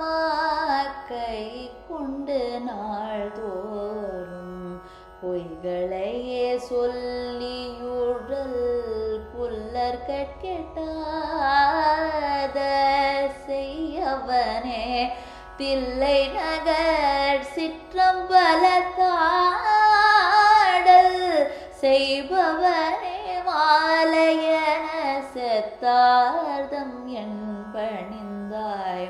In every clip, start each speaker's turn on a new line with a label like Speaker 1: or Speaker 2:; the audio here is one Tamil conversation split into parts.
Speaker 1: கைதவமெனற்றவமாக்கை கொண்டு நாள்தோறும் பொய்களையே சொல்லியுழல் புல்லர் கெட்டாத செய்யவனே தில்லை நகர் சிற்றம்பலத்தாடல் செய்பவனே மாலையன செத்தார்தம் என் பணிந்தாய்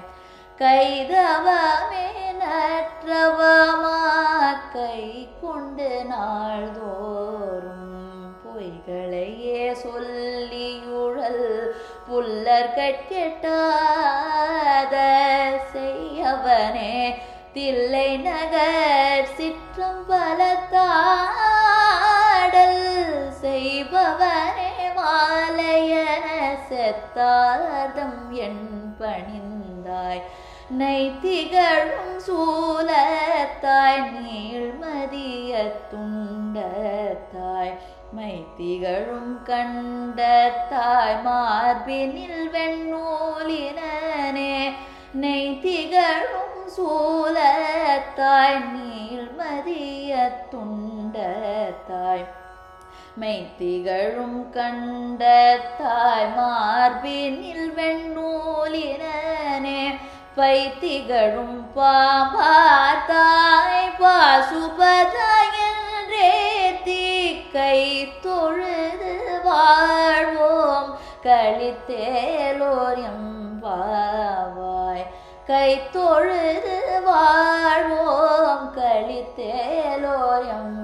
Speaker 1: கைதவமெனற்றவமாக்கை கொண்டு நாள்தோறும் பொய்களையே சொல்லியுழல் புல்லர் கெட்டாத செய்யவனே தில்லை நகர் சிற்றம்பலத்தாடல் செய்பவனே மாலையன செத்தார்தம் என் பணிந்தாய் நைத்திகழும் சூலத்தாய் நீள்மதிய துண்டத்தாய் மைத்திகழும் கண்டத்தாய் மார்பினில் வெண்ணூலினே நெய்த்திகழும் சூலத்தாய் நீள்மதிய துண்டத்தாய் மைத்திகழும் கண்டத்தாய் மார்பினில் வெண்ணூலினே பைத்திகழும் பாம்பார்த்தாய் பாசுபதாயன்றே தீக்கை தொழுது வாழ்வோம் களித்தேலோர் எம்பாவாய் கை தொழுது வாழ்வோம் களித்தேலோர் எம்